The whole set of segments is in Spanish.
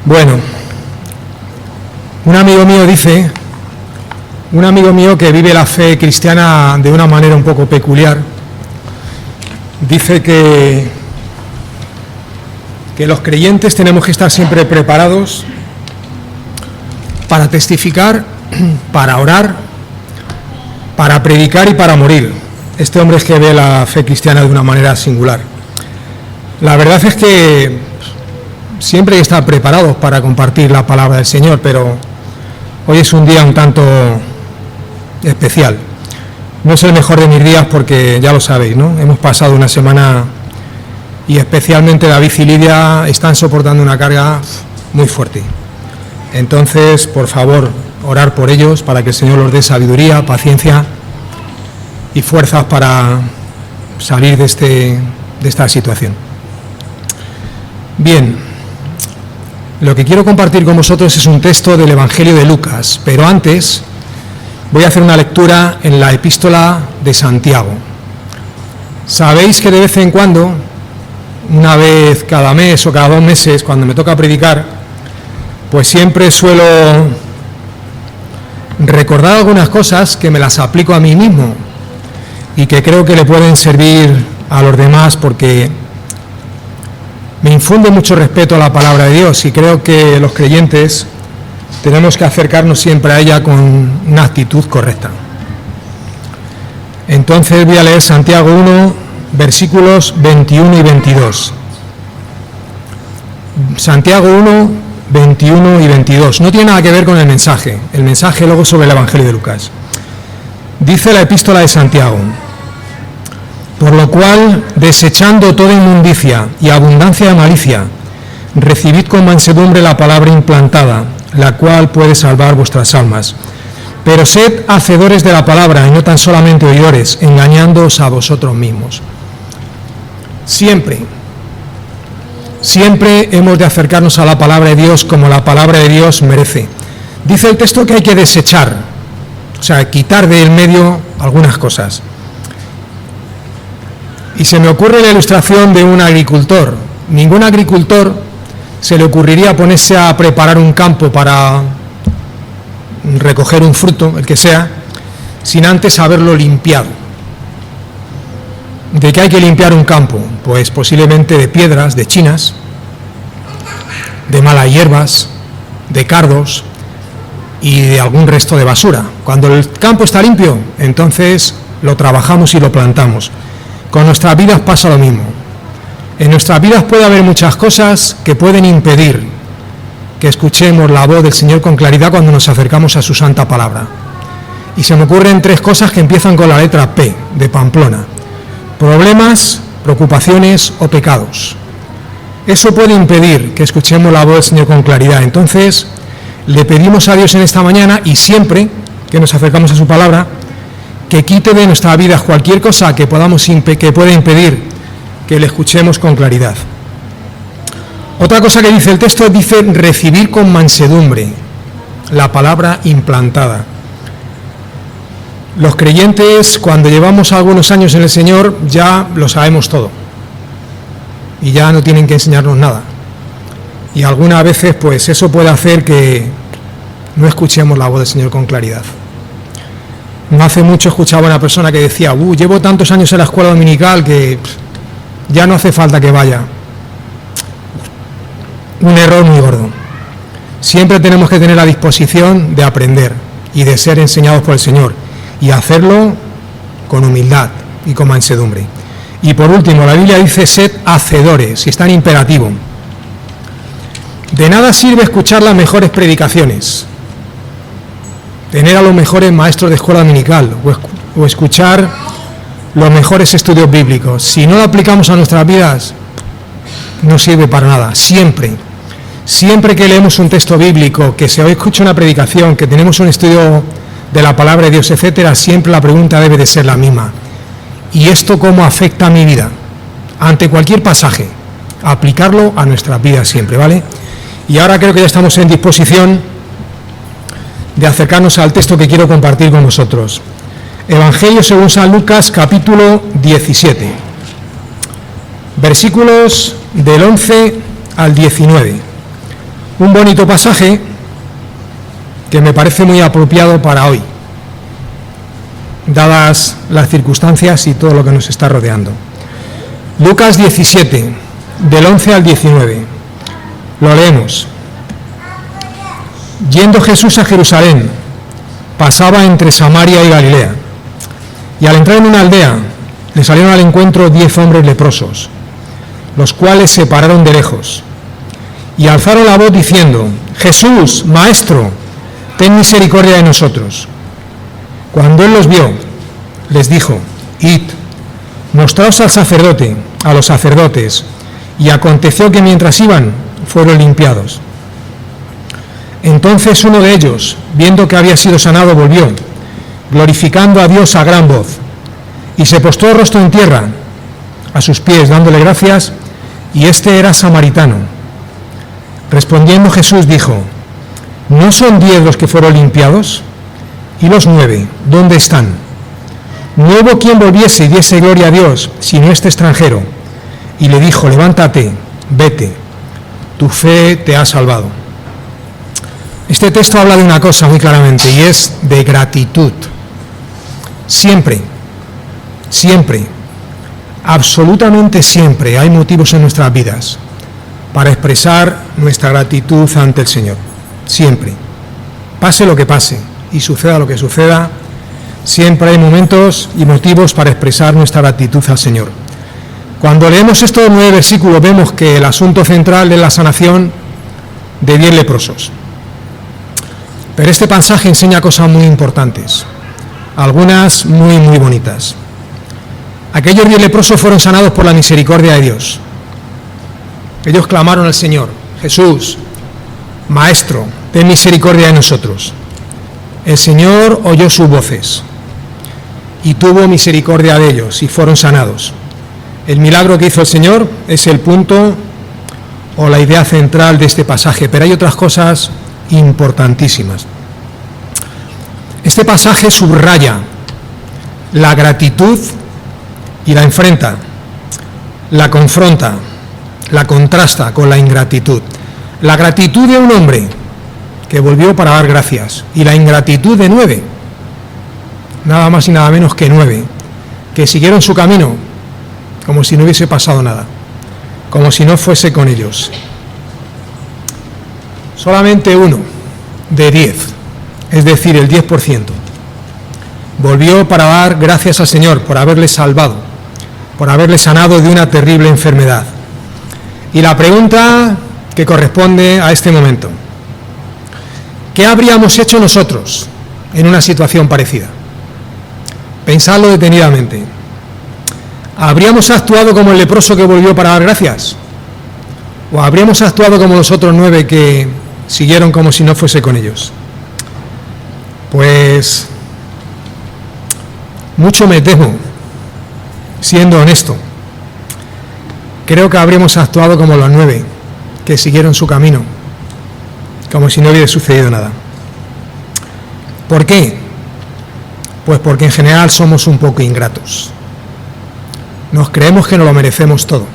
Bueno, un amigo mío que vive la fe cristiana de una manera un poco peculiar, dice que los creyentes tenemos que estar siempre preparados para testificar, para orar, para predicar y para morir. Este hombre es que ve la fe cristiana de una manera singular. La verdad es que siempre hay que estar preparados para compartir la palabra del Señor, pero hoy es un día un tanto especial. No es el mejor de mis días porque ya lo sabéis, ¿no? Hemos pasado una semana y especialmente David y Lidia están soportando una carga muy fuerte. Entonces, por favor, orar por ellos para que el Señor los dé sabiduría, paciencia y fuerzas para salir de esta situación. Bien, lo que quiero compartir con vosotros es un texto del Evangelio de Lucas, pero antes voy a hacer una lectura en la epístola de Santiago. Sabéis que de vez en cuando, una vez cada mes o cada 2 meses, cuando me toca predicar, pues siempre suelo recordar algunas cosas que me las aplico a mí mismo y que creo que le pueden servir a los demás porque me infunde mucho respeto a la palabra de Dios y creo que los creyentes tenemos que acercarnos siempre a ella con una actitud correcta. Entonces voy a leer Santiago 1, versículos 21 y 22. Santiago 1, 21 y 22. No tiene nada que ver con el mensaje luego sobre el Evangelio de Lucas. Dice la epístola de Santiago: por lo cual, desechando toda inmundicia y abundancia de malicia, recibid con mansedumbre la palabra implantada, la cual puede salvar vuestras almas. Pero sed hacedores de la palabra y no tan solamente oidores, engañándoos a vosotros mismos. Siempre hemos de acercarnos a la palabra de Dios como la palabra de Dios merece. Dice el texto que hay que desechar, o sea, quitar del medio algunas cosas. Y se me ocurre la ilustración de un agricultor. Ningún agricultor se le ocurriría ponerse a preparar un campo para recoger un fruto, el que sea, sin antes haberlo limpiado. ¿De qué hay que limpiar un campo? Pues posiblemente de piedras, de chinas, de malas hierbas, de cardos y de algún resto de basura. Cuando el campo está limpio, entonces lo trabajamos y lo plantamos. Con nuestras vidas pasa lo mismo. En nuestras vidas puede haber muchas cosas que pueden impedir que escuchemos la voz del Señor con claridad cuando nos acercamos a su santa palabra. Y se me ocurren 3 cosas que empiezan con la letra P, de Pamplona: problemas, preocupaciones o pecados. Eso puede impedir que escuchemos la voz del Señor con claridad. Entonces, le pedimos a Dios en esta mañana, y siempre que nos acercamos a su palabra, que quite de nuestra vida cualquier cosa que pueda impedir que le escuchemos con claridad. Otra cosa que dice el texto, dice recibir con mansedumbre la palabra implantada. Los creyentes, cuando llevamos algunos años en el Señor, ya lo sabemos todo y ya no tienen que enseñarnos nada. Y algunas veces pues eso puede hacer que no escuchemos la voz del Señor con claridad. No hace mucho escuchaba a una persona que decía: llevo tantos años en la escuela dominical que ya no hace falta que vaya. Un error muy gordo. Siempre tenemos que tener la disposición de aprender y de ser enseñados por el Señor, y hacerlo con humildad y con mansedumbre. Y por último, la Biblia dice: sed hacedores, y está en imperativo. De nada sirve escuchar las mejores predicaciones, tener a los mejores maestros de escuela dominical o escuchar los mejores estudios bíblicos. Si no lo aplicamos a nuestras vidas, no sirve para nada. Siempre que leemos un texto bíblico, que se escucha una predicación, que tenemos un estudio de la palabra de Dios, etcétera, siempre la pregunta debe de ser la misma: ¿y esto cómo afecta a mi vida? Ante cualquier pasaje, aplicarlo a nuestras vidas siempre, ¿vale? Y ahora creo que ya estamos en disposición de acercarnos al texto que quiero compartir con vosotros. Evangelio según San Lucas, capítulo 17, versículos del 11 al 19. Un bonito pasaje que me parece muy apropiado para hoy, dadas las circunstancias y todo lo que nos está rodeando. Lucas 17, del 11 al 19. Lo leemos. Yendo Jesús a Jerusalén, pasaba entre Samaria y Galilea, y al entrar en una aldea, le salieron al encuentro 10 hombres leprosos, los cuales se pararon de lejos, y alzaron la voz diciendo: Jesús, Maestro, ten misericordia de nosotros. Cuando él los vio, les dijo: Id, mostraos al sacerdote, a los sacerdotes. Y aconteció que mientras iban, fueron limpiados. Entonces uno de ellos, viendo que había sido sanado, volvió, glorificando a Dios a gran voz, y se postró rostro en tierra, a sus pies, dándole gracias, y este era samaritano. Respondiendo Jesús dijo: ¿No son 10 los que fueron limpiados? ¿Y los 9, dónde están? No hubo quien volviese y diese gloria a Dios, sino este extranjero. Y le dijo: levántate, vete, tu fe te ha salvado. Este texto habla de una cosa muy claramente, y es de gratitud. Siempre, absolutamente siempre hay motivos en nuestras vidas para expresar nuestra gratitud ante el Señor. Siempre. Pase lo que pase y suceda lo que suceda, siempre hay momentos y motivos para expresar nuestra gratitud al Señor. Cuando leemos estos 9 versículos, vemos que el asunto central es la sanación de 10 leprosos. Pero este pasaje enseña cosas muy importantes, algunas muy, muy bonitas. Aquellos 10 leprosos fueron sanados por la misericordia de Dios. Ellos clamaron al Señor: Jesús, Maestro, ten misericordia de nosotros. El Señor oyó sus voces y tuvo misericordia de ellos y fueron sanados. El milagro que hizo el Señor es el punto o la idea central de este pasaje, pero hay otras cosas importantísimas. Este pasaje subraya la gratitud y la enfrenta, la confronta, la contrasta con la ingratitud. La gratitud de un hombre que volvió para dar gracias y la ingratitud de 9, nada más y nada menos que 9, que siguieron su camino como si no hubiese pasado nada, como si no fuese con ellos. Solamente uno de 10, es decir, el 10%, volvió para dar gracias al Señor por haberle salvado, por haberle sanado de una terrible enfermedad. Y la pregunta que corresponde a este momento: ¿qué habríamos hecho nosotros en una situación parecida? Pensadlo detenidamente. ¿Habríamos actuado como el leproso que volvió para dar gracias? ¿O habríamos actuado como los otros 9 que siguieron como si no fuese con ellos? Pues mucho me temo, siendo honesto, creo que habríamos actuado como los 9 que siguieron su camino, como si no hubiera sucedido nada. ¿Por qué? Pues porque en general somos un poco ingratos. Nos creemos que no lo merecemos todo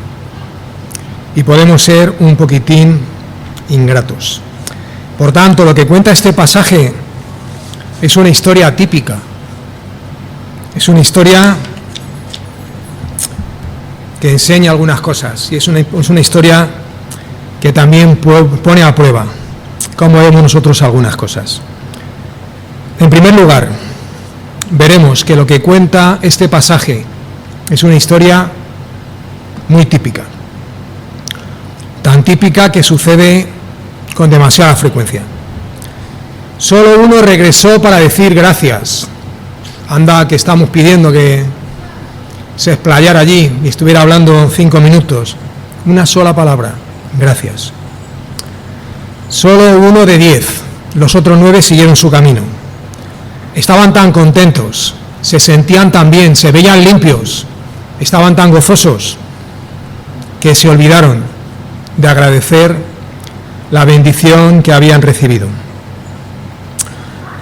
y podemos ser un poquitín ingratos. Por tanto, lo que cuenta este pasaje es una historia típica. Es una historia que enseña algunas cosas y es una historia que también pone a prueba cómo vemos nosotros algunas cosas. En primer lugar, veremos que lo que cuenta este pasaje es una historia muy típica, tan típica que sucede con demasiada frecuencia. Solo uno regresó para decir gracias. Anda, que estamos pidiendo que se explayara allí y estuviera hablando 5 minutos. Una sola palabra: gracias. Solo uno de 10, los otros 9 siguieron su camino. Estaban tan contentos, se sentían tan bien, se veían limpios, estaban tan gozosos, que se olvidaron de agradecer la bendición que habían recibido.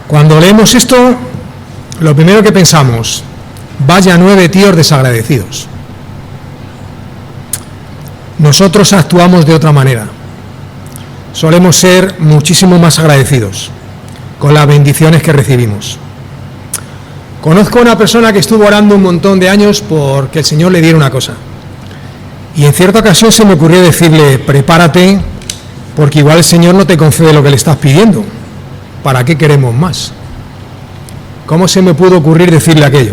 Cuando leemos esto, lo primero que pensamos: vaya 9 tíos desagradecidos. Nosotros actuamos de otra manera. solemos ser muchísimo más agradecidos con las bendiciones que recibimos. Conozco a una persona que estuvo orando un montón de años porque el Señor le diera una cosa. Y en cierta ocasión se me ocurrió decirle, prepárate, porque igual el Señor no te concede lo que le estás pidiendo. ¿Para qué queremos más? ¿Cómo se me pudo ocurrir decirle aquello?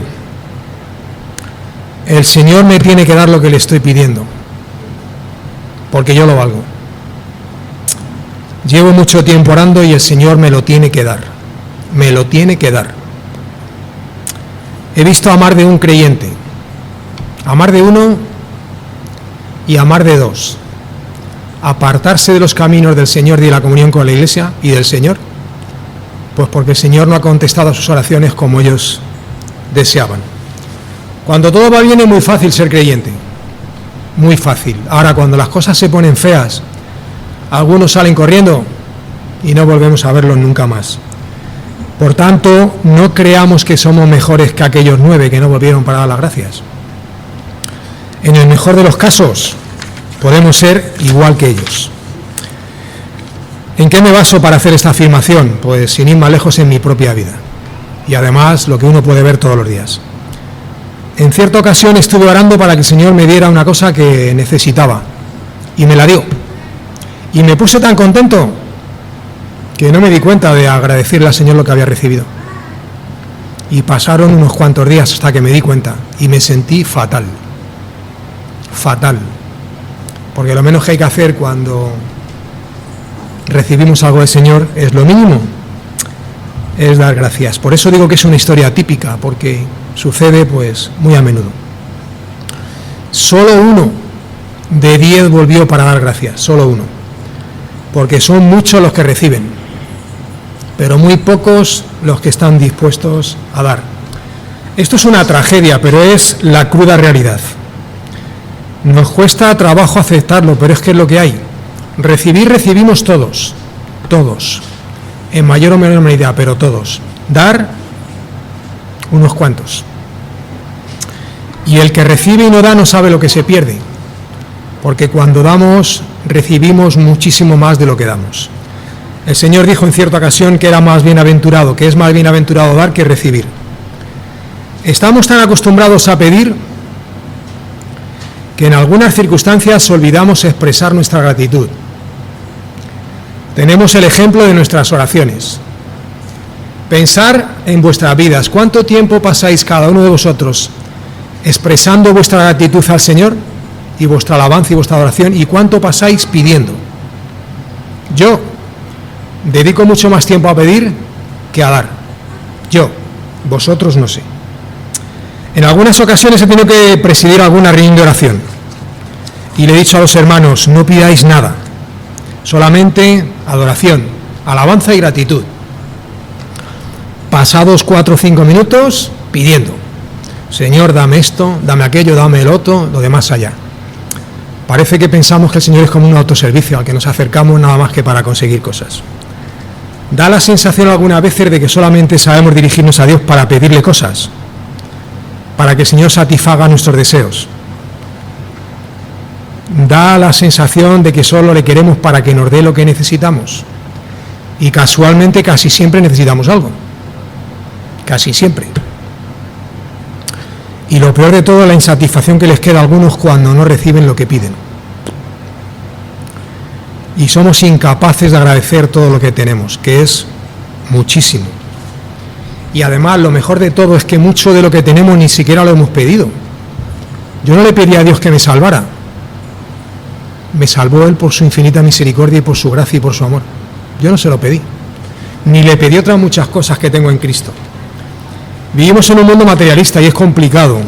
El Señor me tiene que dar lo que le estoy pidiendo, porque yo lo valgo. Llevo mucho tiempo orando y el Señor me lo tiene que dar. Me lo tiene que dar. He visto amar de un creyente, amar de uno y amar de dos. Apartarse de los caminos del Señor y de la comunión con la Iglesia y del Señor, pues porque el Señor no ha contestado a sus oraciones como ellos deseaban. Cuando todo va bien es muy fácil ser creyente, muy fácil. Ahora, cuando las cosas se ponen feas, algunos salen corriendo y no volvemos a verlos nunca más. Por tanto, no creamos que somos mejores que aquellos 9 que no volvieron para dar las gracias. En el mejor de los casos, podemos ser igual que ellos. ¿En qué me baso para hacer esta afirmación? Pues sin ir más lejos, en mi propia vida. Y además, lo que uno puede ver todos los días. En cierta ocasión estuve orando para que el Señor me diera una cosa que necesitaba. Y me la dio. Y me puse tan contento que no me di cuenta de agradecerle al Señor lo que había recibido. Y pasaron unos cuantos días hasta que me di cuenta. Y me sentí fatal. Fatal. Porque lo menos que hay que hacer cuando recibimos algo del Señor es lo mínimo, es dar gracias. Por eso digo que es una historia típica, porque sucede pues muy a menudo. Solo 1 de 10 volvió para dar gracias, solo 1, porque son muchos los que reciben, pero muy pocos los que están dispuestos a dar. Esto es una tragedia, pero es la cruda realidad. Nos cuesta trabajo aceptarlo, pero es que es lo que hay. Recibimos todos, en mayor o menor medida, pero todos. Dar, unos cuantos. Y el que recibe y no da no sabe lo que se pierde, porque cuando damos, recibimos muchísimo más de lo que damos. El Señor dijo en cierta ocasión que era más bienaventurado, que es más bienaventurado dar que recibir. Estamos tan acostumbrados a pedir que en algunas circunstancias olvidamos expresar nuestra gratitud. Tenemos el ejemplo de nuestras oraciones. Pensar en vuestras vidas. ¿Cuánto tiempo pasáis cada uno de vosotros expresando vuestra gratitud al Señor y vuestra alabanza y vuestra adoración? ¿Y cuánto pasáis pidiendo? Yo dedico mucho más tiempo a pedir que a dar. Yo, vosotros no sé. En algunas ocasiones he tenido que presidir alguna reunión de oración y le he dicho a los hermanos, no pidáis nada, solamente adoración, alabanza y gratitud. Pasados 4 o 5 minutos, pidiendo, Señor, dame esto, dame aquello, dame el otro, lo demás allá. Parece que pensamos que el Señor es como un autoservicio al que nos acercamos nada más que para conseguir cosas. Da la sensación algunas veces de que solamente sabemos dirigirnos a Dios para pedirle cosas, para que el Señor satisfaga nuestros deseos. Da la sensación de que solo le queremos para que nos dé lo que necesitamos. Y casualmente casi siempre necesitamos algo. Casi siempre. Y lo peor de todo es la insatisfacción que les queda a algunos cuando no reciben lo que piden. Y somos incapaces de agradecer todo lo que tenemos, que es muchísimo. Y además lo mejor de todo es que mucho de lo que tenemos ni siquiera lo hemos pedido. Yo no le pedí a Dios que me salvara. Me salvó Él por su infinita misericordia y por su gracia y por su amor. Yo no se lo pedí. Ni le pedí otras muchas cosas que tengo en Cristo. Vivimos en un mundo materialista y es complicado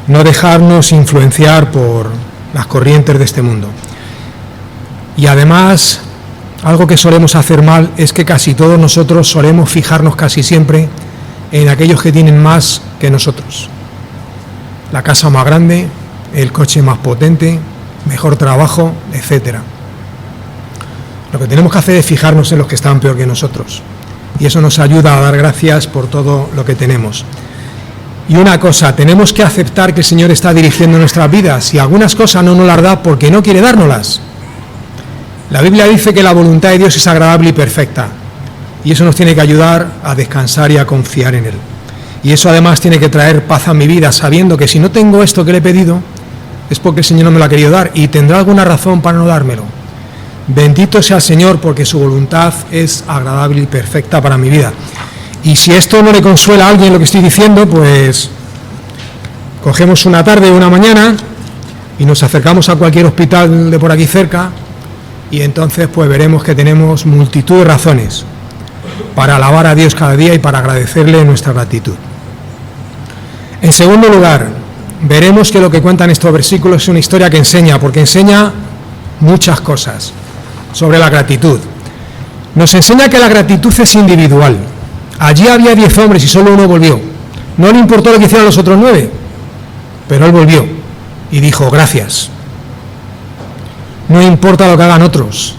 no dejarnos influenciar por las corrientes de este mundo. Y además, algo que solemos hacer mal es que casi todos nosotros solemos fijarnos casi siempre en aquellos que tienen más que nosotros. La casa más grande, el coche más potente, mejor trabajo, etcétera. Lo que tenemos que hacer es fijarnos en los que están peor que nosotros. Y eso nos ayuda a dar gracias por todo lo que tenemos. Y una cosa, tenemos que aceptar que el Señor está dirigiendo nuestras vidas y algunas cosas no nos las da porque no quiere dárnoslas. La Biblia dice que la voluntad de Dios es agradable y perfecta, y eso nos tiene que ayudar a descansar y a confiar en Él. Y eso además tiene que traer paz a mi vida, sabiendo que si no tengo esto que le he pedido, es porque el Señor no me lo ha querido dar y tendrá alguna razón para no dármelo. Bendito sea el Señor, porque su voluntad es agradable y perfecta para mi vida. Y si esto no le consuela a alguien lo que estoy diciendo, pues cogemos una tarde o una mañana y nos acercamos a cualquier hospital de por aquí cerca, y entonces pues veremos que tenemos multitud de razones para alabar a Dios cada día y para agradecerle nuestra gratitud. En segundo lugar, veremos que lo que cuentan estos versículos es una historia que enseña, porque enseña muchas cosas sobre la gratitud. Nos enseña que la gratitud es individual. Allí había 10 hombres y solo uno volvió. No le importó lo que hicieran los otros 9, pero él volvió y dijo gracias. No importa lo que hagan otros.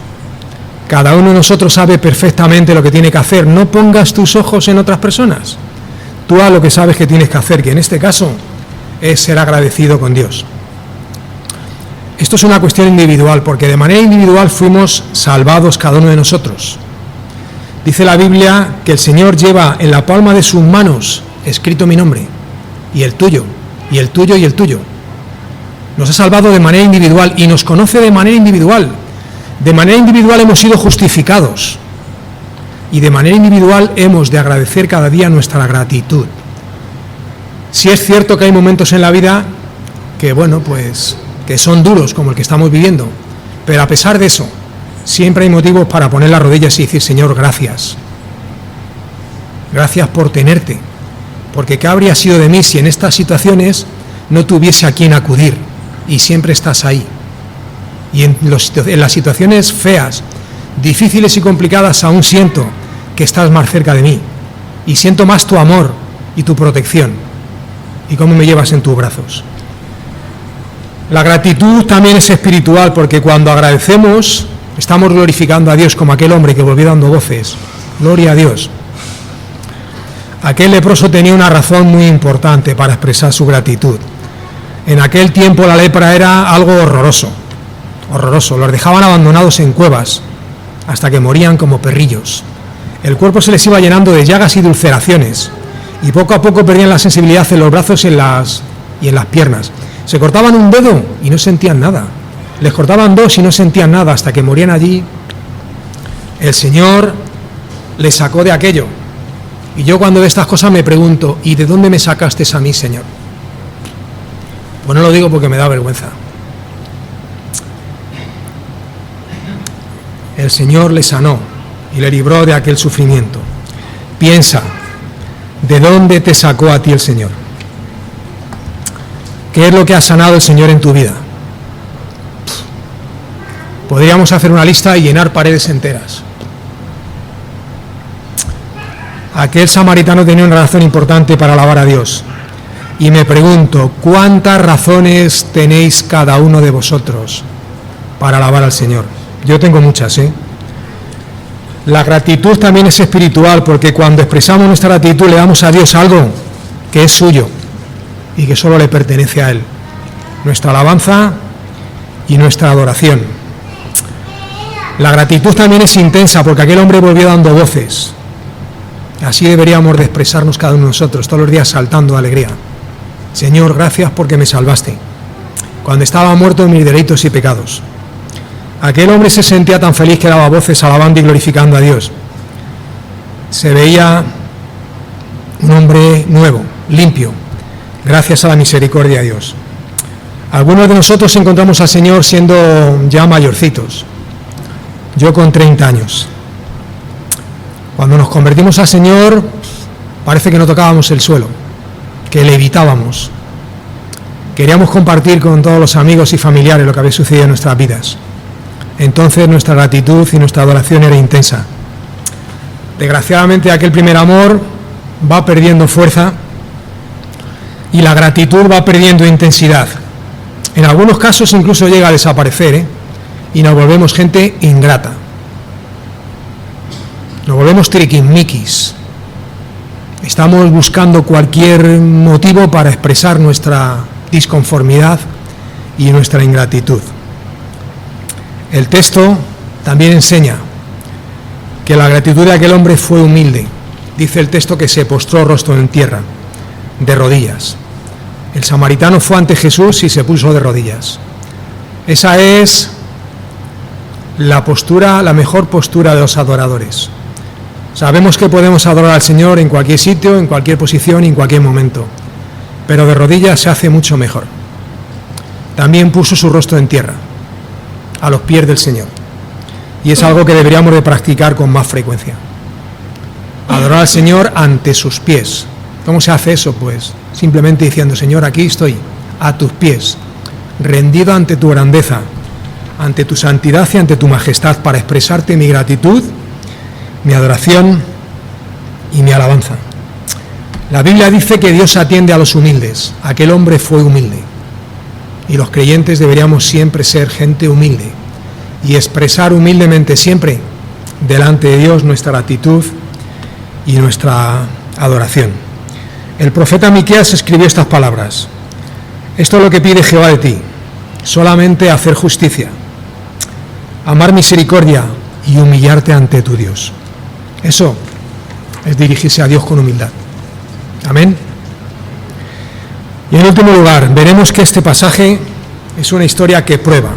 Cada uno de nosotros sabe perfectamente lo que tiene que hacer. No pongas tus ojos en otras personas. Tú haz lo que sabes que tienes que hacer, que en este caso es ser agradecido con Dios. Esto es una cuestión individual, porque de manera individual fuimos salvados cada uno de nosotros. Dice la Biblia que el Señor lleva en la palma de sus manos escrito mi nombre, y el tuyo, y el tuyo, y el tuyo. Nos ha salvado de manera individual y nos conoce de manera individual. De manera individual hemos sido justificados y de manera individual hemos de agradecer cada día nuestra gratitud. Sí es cierto que hay momentos en la vida que, bueno, pues que son duros, como el que estamos viviendo, pero a pesar de eso, siempre hay motivos para poner las rodillas y decir, Señor, gracias. Gracias por tenerte, porque ¿qué habría sido de mí si en estas situaciones no tuviese a quien acudir? Y siempre estás ahí. Y en las situaciones feas, difíciles y complicadas, aún siento que estás más cerca de mí. Y siento más tu amor y tu protección. Y cómo me llevas en tus brazos. La gratitud también es espiritual, porque cuando agradecemos, estamos glorificando a Dios, como aquel hombre que volvió dando voces. Gloria a Dios. Aquel leproso tenía una razón muy importante para expresar su gratitud. En aquel tiempo la lepra era algo horroroso, horroroso. Los dejaban abandonados en cuevas hasta que morían como perrillos. El cuerpo se les iba llenando de llagas y de ulceraciones y poco a poco perdían la sensibilidad en los brazos y en las piernas. Se cortaban un dedo y no sentían nada. Les cortaban 2 y no sentían nada hasta que morían allí. El Señor les sacó de aquello. Y yo cuando veo estas cosas me pregunto, ¿y de dónde me sacaste a mí, Señor? Pues no lo digo porque me da vergüenza. El Señor le sanó y le libró de aquel sufrimiento. Piensa, ¿de dónde te sacó a ti el Señor? ¿Qué es lo que ha sanado el Señor en tu vida? Podríamos hacer una lista y llenar paredes enteras. Aquel samaritano tenía una razón importante para alabar a Dios. Y me pregunto, ¿cuántas razones tenéis cada uno de vosotros para alabar al Señor? Yo tengo muchas, ¿eh? La gratitud también es espiritual, porque cuando expresamos nuestra gratitud le damos a Dios algo que es suyo y que solo le pertenece a Él. Nuestra alabanza y nuestra adoración. La gratitud también es intensa, porque aquel hombre volvió dando voces. Así deberíamos de expresarnos cada uno de nosotros, todos los días saltando de alegría. Señor, gracias porque me salvaste, cuando estaba muerto de mis delitos y pecados. Aquel hombre se sentía tan feliz que daba voces alabando y glorificando a Dios. Se veía un hombre nuevo, limpio, gracias a la misericordia de Dios. Algunos de nosotros encontramos al Señor siendo ya mayorcitos. Yo con 30 años. Cuando nos convertimos al Señor, parece que no tocábamos el suelo, que levitábamos. Queríamos compartir con todos los amigos y familiares lo que había sucedido en nuestras vidas. Entonces nuestra gratitud y nuestra adoración era intensa. Desgraciadamente aquel primer amor va perdiendo fuerza y la gratitud va perdiendo intensidad. En algunos casos incluso llega a desaparecer, y nos volvemos gente ingrata. Nos volvemos triquismiquis. Estamos buscando cualquier motivo para expresar nuestra disconformidad y nuestra ingratitud. El texto también enseña que la gratitud de aquel hombre fue humilde. Dice el texto que se postró rostro en tierra, de rodillas. El samaritano fue ante Jesús y se puso de rodillas. Esa es la postura, la mejor postura de los adoradores. Sabemos que podemos adorar al Señor en cualquier sitio, en cualquier posición y en cualquier momento, pero de rodillas se hace mucho mejor. También puso su rostro en tierra, a los pies del Señor, y es algo que deberíamos de practicar con más frecuencia. Adorar al Señor ante sus pies. ¿Cómo se hace eso? Pues simplemente diciendo: Señor, aquí estoy, a tus pies, rendido ante tu grandeza, ante tu santidad y ante tu majestad, para expresarte mi gratitud, mi adoración y mi alabanza. La Biblia dice que Dios atiende a los humildes. Aquel hombre fue humilde. Y los creyentes deberíamos siempre ser gente humilde y expresar humildemente siempre delante de Dios nuestra gratitud y nuestra adoración. El profeta Miqueas escribió estas palabras: esto es lo que pide Jehová de ti, solamente hacer justicia, amar misericordia y humillarte ante tu Dios. Eso es dirigirse a Dios con humildad. Amén. Y en último lugar, veremos que este pasaje es una historia que prueba,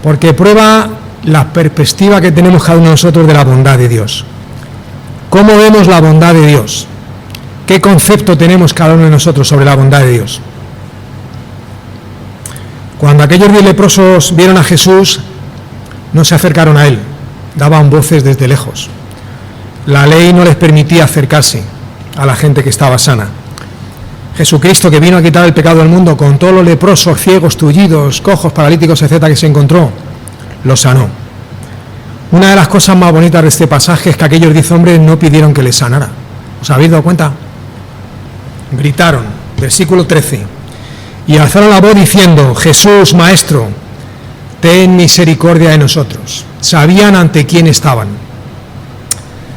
porque prueba la perspectiva que tenemos cada uno de nosotros de la bondad de Dios. ¿Cómo vemos la bondad de Dios? ¿Qué concepto tenemos cada uno de nosotros sobre la bondad de Dios? Cuando aquellos 10 leprosos vieron a Jesús, no se acercaron a Él, daban voces desde lejos. La ley no les permitía acercarse a la gente que estaba sana. Jesucristo, que vino a quitar el pecado del mundo, con todos los leprosos, ciegos, tullidos, cojos, paralíticos, etcétera, que se encontró, los sanó. Una de las cosas más bonitas de este pasaje es que aquellos 10 hombres no pidieron que les sanara. ¿Os habéis dado cuenta? Gritaron, versículo 13, y alzaron la voz diciendo: Jesús, Maestro, ten misericordia de nosotros. Sabían ante quién estaban.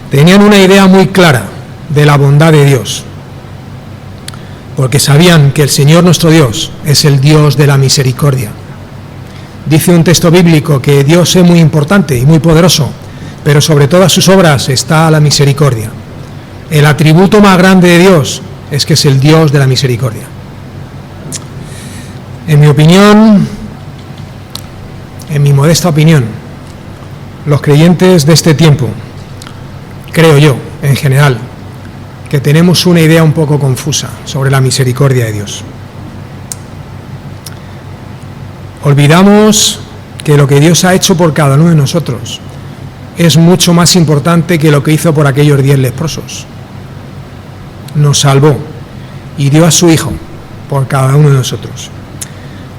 Tenían una idea muy clara de la bondad de Dios, porque sabían que el Señor nuestro Dios es el Dios de la misericordia. Dice un texto bíblico que Dios es muy importante y muy poderoso, pero sobre todas sus obras está la misericordia. El atributo más grande de Dios es que es el Dios de la misericordia. En mi opinión, en mi modesta opinión, los creyentes de este tiempo, creo yo, en general, que tenemos una idea un poco confusa sobre la misericordia de Dios. Olvidamos que lo que Dios ha hecho por cada uno de nosotros es mucho más importante que lo que hizo por aquellos 10 leprosos. Nos salvó y dio a su Hijo por cada uno de nosotros.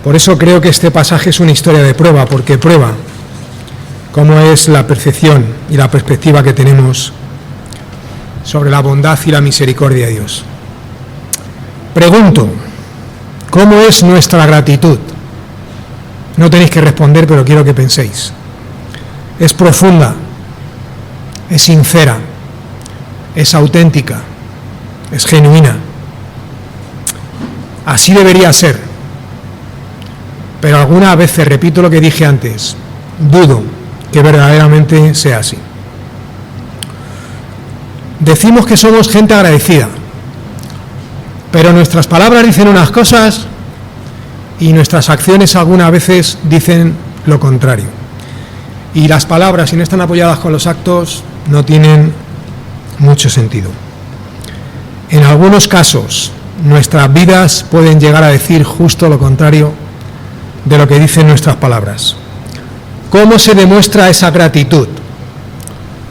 Por eso creo que este pasaje es una historia de prueba, porque prueba cómo es la percepción y la perspectiva que tenemos sobre la bondad y la misericordia de Dios. Pregunto, ¿cómo es nuestra gratitud? No tenéis que responder, pero quiero que penséis. ¿Es profunda? ¿Es sincera? ¿Es auténtica? ¿Es genuina? Así debería ser. Pero algunas veces, repito lo que dije antes, dudo que verdaderamente sea así. Decimos que somos gente agradecida, pero nuestras palabras dicen unas cosas y nuestras acciones algunas veces dicen lo contrario. Y las palabras, si no están apoyadas con los actos, no tienen mucho sentido. En algunos casos, nuestras vidas pueden llegar a decir justo lo contrario de lo que dicen nuestras palabras. ¿Cómo se demuestra esa gratitud?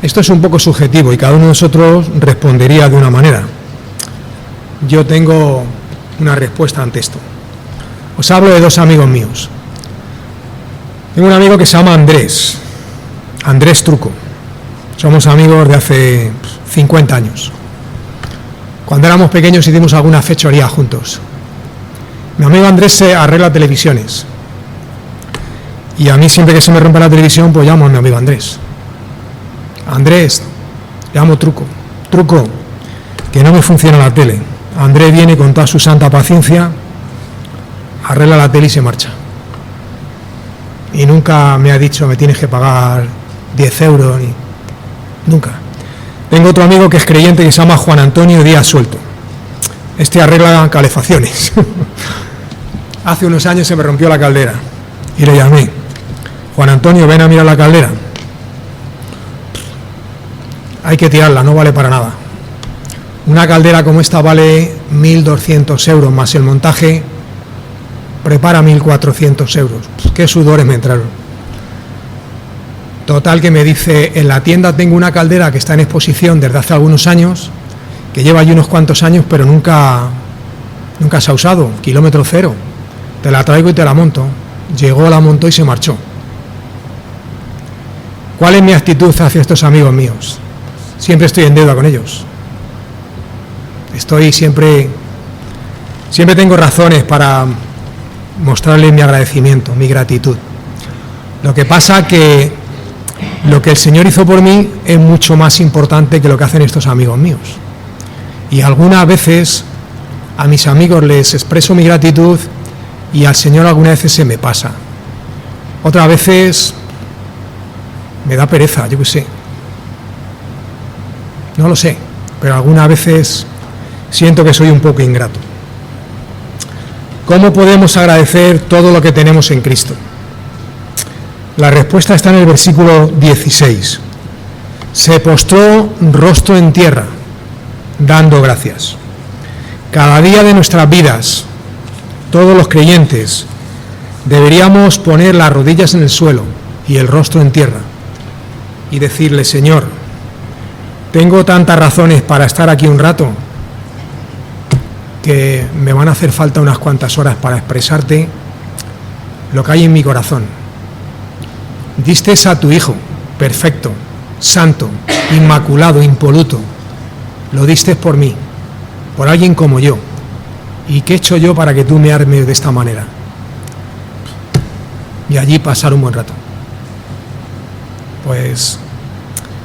Esto es un poco subjetivo y cada uno de nosotros respondería de una manera. Yo tengo una respuesta ante esto. Os hablo de 2 amigos míos. Tengo un amigo que se llama Andrés Truco. Somos amigos de hace 50 años. Cuando éramos pequeños hicimos alguna fechoría juntos. Mi amigo Andrés se arregla televisiones. Y a mí siempre que se me rompe la televisión, pues llamo a mi amigo Andrés. Andrés, llamo Truco, que no me funciona la tele. Andrés viene con toda su santa paciencia, arregla la tele y se marcha. y nunca me ha dicho me tienes que pagar 10 euros, nunca. Tengo otro amigo que es creyente que se llama Juan Antonio Díaz Suelto. Este arregla calefacciones. Hace unos años se me rompió la caldera y le llamé: Juan Antonio, ven a mirar la caldera. Hay que tirarla, no vale para nada. Una caldera como esta vale 1.200 euros más el montaje, prepara 1.400 euros. Qué sudores me entraron. Total, que me dice: en la tienda tengo una caldera que está en exposición desde hace algunos años, que lleva allí unos cuantos años, pero nunca se ha usado, kilómetro cero. Te la traigo y te la monto. Llegó, la montó y se marchó. ¿Cuál es mi actitud hacia estos amigos míos? Siempre estoy en deuda con ellos. Siempre tengo razones para mostrarles mi agradecimiento, mi gratitud. Lo que pasa que lo que el Señor hizo por mí es mucho más importante que lo que hacen estos amigos míos. Y algunas veces a mis amigos les expreso mi gratitud y al Señor algunas veces se me pasa. Otras veces me da pereza, yo qué sé. No lo sé, pero algunas veces siento que soy un poco ingrato. ¿Cómo podemos agradecer todo lo que tenemos en Cristo? La respuesta está en el versículo 16. Se postró rostro en tierra, dando gracias. Cada día de nuestras vidas, todos los creyentes, deberíamos poner las rodillas en el suelo y el rostro en tierra y decirle: Señor, tengo tantas razones para estar aquí un rato que me van a hacer falta unas cuantas horas para expresarte lo que hay en mi corazón. Diste a tu Hijo, perfecto, santo, inmaculado, impoluto. Lo diste por mí, por alguien como yo. ¿Y qué he hecho yo para que tú me armes de esta manera? Y allí pasar un buen rato. Pues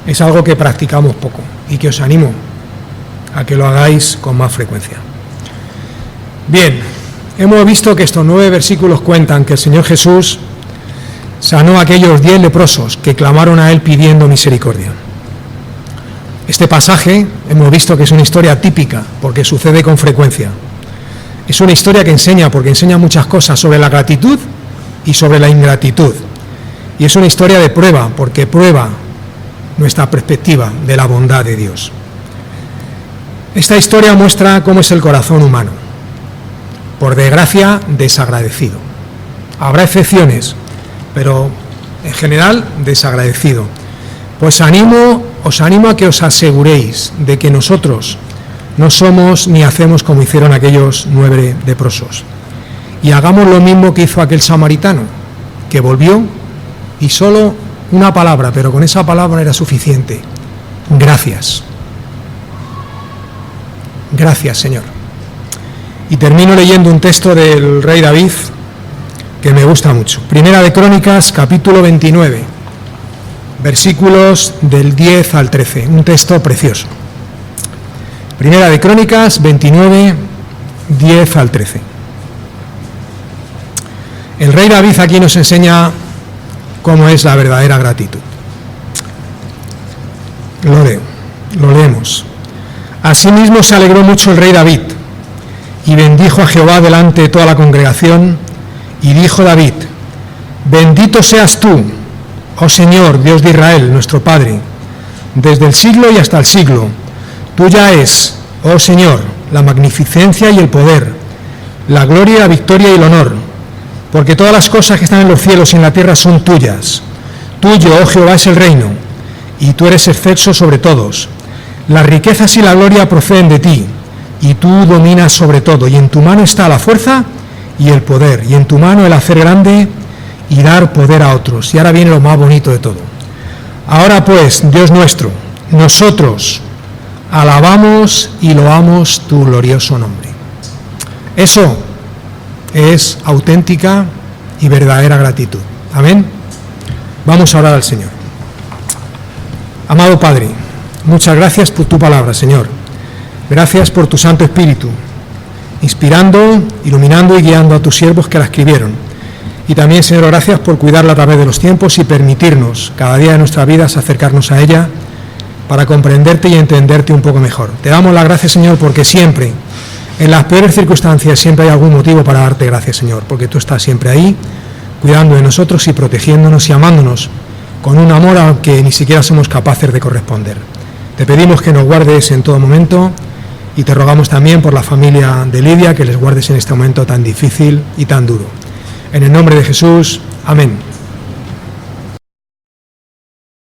es algo que practicamos poco y que os animo a que lo hagáis con más frecuencia. Bien, hemos visto que estos 9 versículos cuentan que el Señor Jesús sanó a aquellos 10 leprosos que clamaron a Él pidiendo misericordia. Este pasaje hemos visto que es una historia típica porque sucede con frecuencia. Es una historia que enseña, porque enseña muchas cosas sobre la gratitud y sobre la ingratitud. Y es una historia de prueba, porque prueba nuestra perspectiva de la bondad de Dios. Esta historia muestra cómo es el corazón humano. Por desgracia, desagradecido. Habrá excepciones, pero en general desagradecido. Pues os animo a que os aseguréis de que nosotros no somos ni hacemos como hicieron aquellos 9 leprosos. Y hagamos lo mismo que hizo aquel samaritano, que volvió y solo una palabra, pero con esa palabra era suficiente: gracias. Gracias, Señor. Y termino leyendo un texto del rey David que me gusta mucho. Primera de Crónicas, capítulo 29, versículos del 10 al 13. Un texto precioso. Primera de Crónicas 29, 10 al 13. El rey David aquí nos enseña cómo es la verdadera gratitud. Lo leemos. Asimismo se alegró mucho el rey David y bendijo a Jehová delante de toda la congregación, y dijo David: bendito seas tú, oh Señor, Dios de Israel, nuestro Padre, desde el siglo y hasta el siglo. Tuya es, oh Señor, la magnificencia y el poder, la gloria, la victoria y el honor, porque todas las cosas que están en los cielos y en la tierra son tuyas. Tuyo, oh Jehová, es el reino, y tú eres excelso sobre todos. Las riquezas y la gloria proceden de ti, y tú dominas sobre todo, y en tu mano está la fuerza y el poder, y en tu mano el hacer grande y dar poder a otros. Y ahora viene lo más bonito de todo. Ahora pues, Dios nuestro, nosotros alabamos y loamos tu glorioso nombre. Eso es auténtica y verdadera gratitud. Amén. Vamos a orar al Señor. Amado Padre, muchas gracias por tu palabra, Señor. Gracias por tu Santo Espíritu, inspirando, iluminando y guiando a tus siervos que la escribieron. Y también, Señor, gracias por cuidarla a través de los tiempos y permitirnos cada día de nuestra vida acercarnos a ella para comprenderte y entenderte un poco mejor. Te damos las gracias, Señor, porque siempre, en las peores circunstancias, siempre hay algún motivo para darte gracias, Señor, porque tú estás siempre ahí, cuidando de nosotros y protegiéndonos y amándonos con un amor al que ni siquiera somos capaces de corresponder. Te pedimos que nos guardes en todo momento y te rogamos también por la familia de Lidia, que les guardes en este momento tan difícil y tan duro. En el nombre de Jesús, amén.